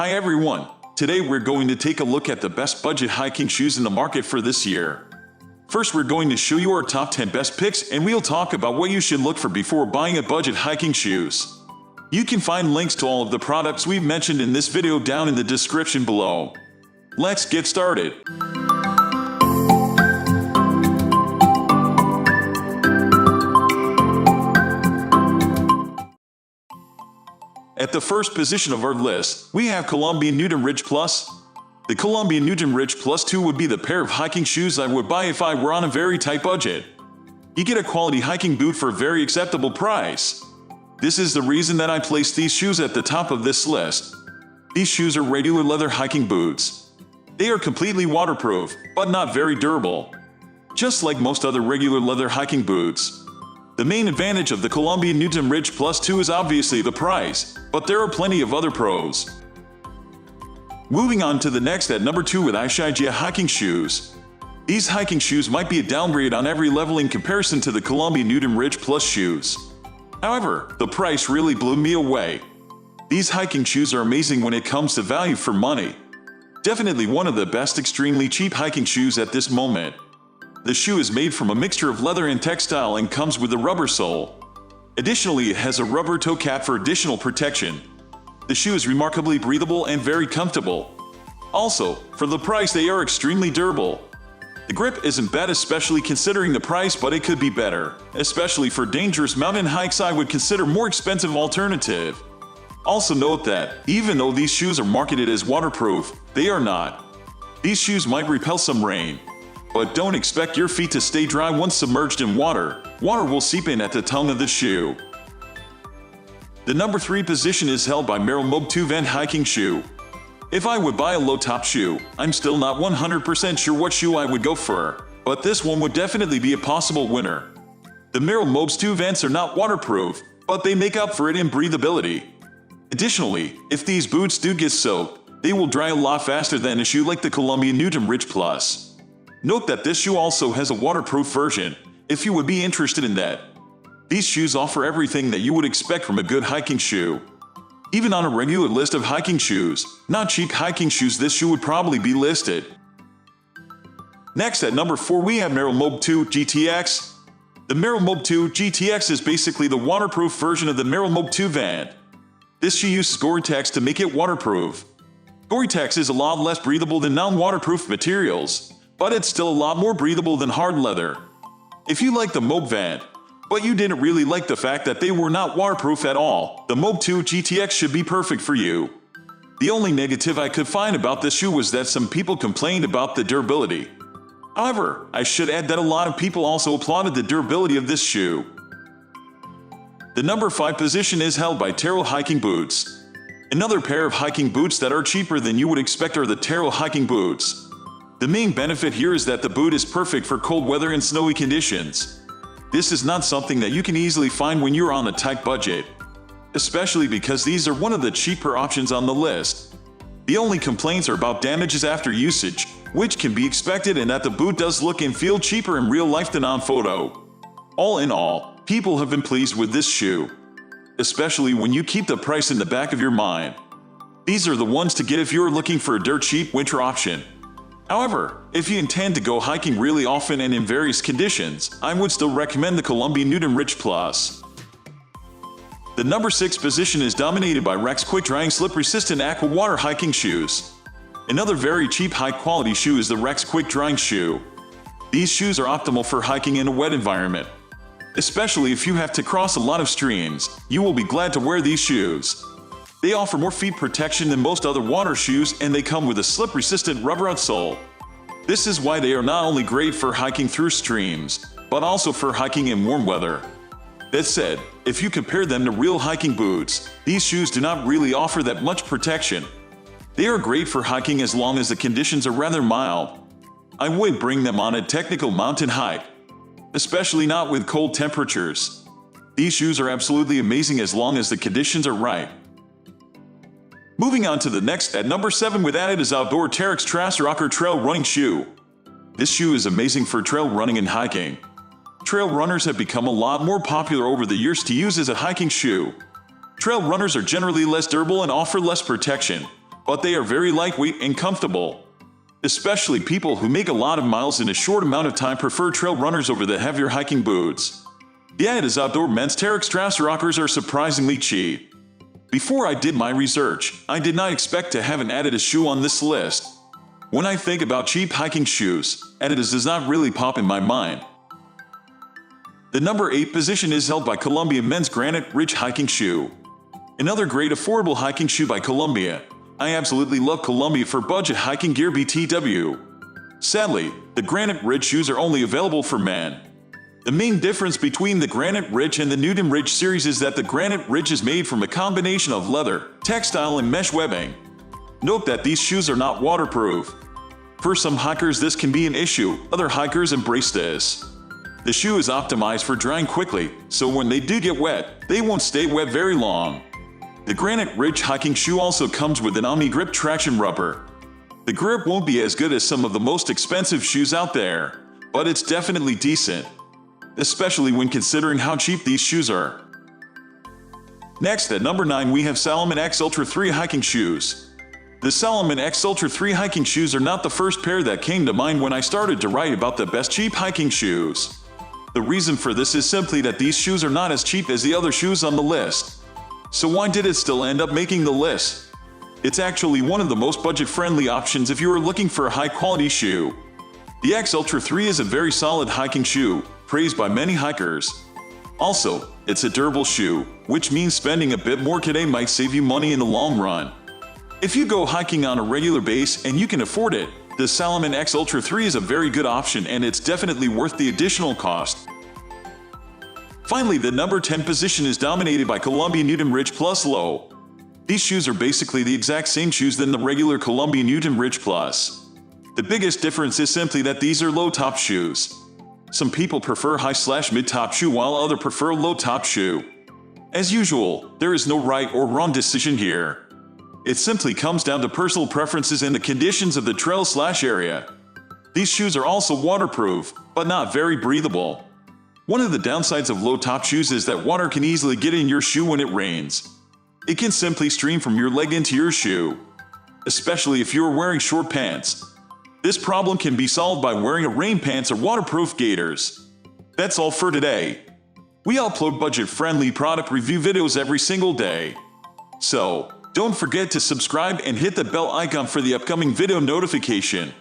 Hi everyone! Today we're going to take a look at the best budget hiking shoes in the market for this year. First we're going to show you our top 10 best picks and we'll talk about what you should look for before buying a budget hiking shoes. You can find links to all of the products we've mentioned in this video down in the description below. Let's get started. At the first position of our list, we have Columbia Newton Ridge Plus. The Columbia Newton Ridge Plus 2 would be the pair of hiking shoes I would buy if I were on a very tight budget. You get a quality hiking boot for a very acceptable price. This is the reason that I placed these shoes at the top of this list. These shoes are regular leather hiking boots. They are completely waterproof, but not very durable. Just like most other regular leather hiking boots. The main advantage of the Columbia Newton Ridge Plus 2 is obviously the price, but there are plenty of other pros. Moving on to the next at number 2 with EYUSHIJIA hiking shoes. These hiking shoes might be a downgrade on every level in comparison to the Columbia Newton Ridge Plus shoes. However, the price really blew me away. These hiking shoes are amazing when it comes to value for money. Definitely one of the best extremely cheap hiking shoes at this moment. The shoe is made from a mixture of leather and textile and comes with a rubber sole. Additionally, it has a rubber toe cap for additional protection. The shoe is remarkably breathable and very comfortable. Also, for the price they are extremely durable. The grip isn't bad especially considering the price, but it could be better. Especially for dangerous mountain hikes I would consider more expensive alternative. Also note that, even though these shoes are marketed as waterproof, they are not. These shoes might repel some rain. But don't expect your feet to stay dry once submerged in water. Water will seep in at the tongue of the shoe. The number 3 position is held by Merrell Moab 2 Vent hiking shoe. If I would buy a low-top shoe, I'm still not 100% sure what shoe I would go for, but this one would definitely be a possible winner. The Merrell Moab's 2 Vents are not waterproof, but they make up for it in breathability. Additionally, if these boots do get soaked, they will dry a lot faster than a shoe like the Columbia Newton Ridge Plus. Note that this shoe also has a waterproof version, if you would be interested in that. These shoes offer everything that you would expect from a good hiking shoe. Even on a regular list of hiking shoes, not cheap hiking shoes, this shoe would probably be listed. Next at number 4 we have Merrell Moab 2 GTX. The Merrell Moab 2 GTX is basically the waterproof version of the Merrell Moab 2 Vent. This shoe uses Gore-Tex to make it waterproof. Gore-Tex is a lot less breathable than non-waterproof materials, but it's still a lot more breathable than hard leather. If you like the Moab Vent, but you didn't really like the fact that they were not waterproof at all, the Moab 2 GTX should be perfect for you. The only negative I could find about this shoe was that some people complained about the durability. However, I should add that a lot of people also applauded the durability of this shoe. The number 5 position is held by Tarelo hiking boots. Another pair of hiking boots that are cheaper than you would expect are the Tarelo hiking boots. The main benefit here is that the boot is perfect for cold weather and snowy conditions. This is not something that you can easily find when you're on a tight budget, especially because these are one of the cheaper options on the list. The only complaints are about damages after usage, which can be expected, and that the boot does look and feel cheaper in real life than on photo. All in all, people have been pleased with this shoe, especially when you keep the price in the back of your mind. These are the ones to get if you're looking for a dirt cheap winter option. However, if you intend to go hiking really often and in various conditions, I would still recommend the Columbia Newton Ridge Plus. The number 6 position is dominated by Terrex quick drying slip-resistant Aqua water hiking shoes. Another very cheap high-quality shoe is the Terrex quick drying shoe. These shoes are optimal for hiking in a wet environment. Especially if you have to cross a lot of streams, you will be glad to wear these shoes. They offer more feet protection than most other water shoes, and they come with a slip-resistant rubber outsole. This is why they are not only great for hiking through streams, but also for hiking in warm weather. That said, if you compare them to real hiking boots, these shoes do not really offer that much protection. They are great for hiking as long as the conditions are rather mild. I wouldn't bring them on a technical mountain hike, especially not with cold temperatures. These shoes are absolutely amazing as long as the conditions are right. Moving on to the next at number 7 with ADIDAS Outdoor Terrex Tracerocker Trail Running Shoe. This shoe is amazing for trail running and hiking. Trail runners have become a lot more popular over the years to use as a hiking shoe. Trail runners are generally less durable and offer less protection, but they are very lightweight and comfortable. Especially people who make a lot of miles in a short amount of time prefer trail runners over the heavier hiking boots. The ADIDAS Outdoor Men's Terrex Tracerockers are surprisingly cheap. Before I did my research, I did not expect to have an ADIDAS shoe on this list. When I think about cheap hiking shoes, ADIDAS does not really pop in my mind. The number 8 position is held by Columbia Men's Granite Ridge Hiking Shoe. Another great affordable hiking shoe by Columbia. I absolutely love Columbia for budget hiking gear BTW. Sadly, the Granite Ridge shoes are only available for men. The main difference between the Granite Ridge and the Newton Ridge series is that the Granite Ridge is made from a combination of leather, textile, and mesh webbing. Note that these shoes are not waterproof. For some hikers this can be an issue, other hikers embrace this. The shoe is optimized for drying quickly, so when they do get wet, they won't stay wet very long. The Granite Ridge hiking shoe also comes with an Omni-Grip traction rubber. The grip won't be as good as some of the most expensive shoes out there, but it's definitely decent, especially when considering how cheap these shoes are. Next, at number 9 we have SALOmon X Ultra 3 hiking shoes. The SALOmon X Ultra 3 hiking shoes are not the first pair that came to mind when I started to write about the best cheap hiking shoes. The reason for this is simply that these shoes are not as cheap as the other shoes on the list. So why did it still end up making the list? It's actually one of the most budget-friendly options if you are looking for a high-quality shoe. The X Ultra 3 is a very solid hiking shoe, praised by many hikers. Also, it's a durable shoe, which means spending a bit more today might save you money in the long run. If you go hiking on a regular basis and you can afford it, the SALOmon X Ultra 3 is a very good option and it's definitely worth the additional cost. Finally, the number 10 position is dominated by Columbia Newton Ridge Plus Low. These shoes are basically the exact same shoes than the regular Columbia Newton Ridge Plus. The biggest difference is simply that these are low-top shoes. Some people prefer high/mid-top shoe while others prefer low-top shoe. As usual, there is no right or wrong decision here. It simply comes down to personal preferences and the conditions of the trail/area. These shoes are also waterproof, but not very breathable. One of the downsides of low-top shoes is that water can easily get in your shoe when it rains. It can simply stream from your leg into your shoe, especially if you are wearing short pants. This problem can be solved by wearing a rain pants or waterproof gaiters. That's all for today. We upload budget-friendly product review videos every single day. So, don't forget to subscribe and hit the bell icon for the upcoming video notification.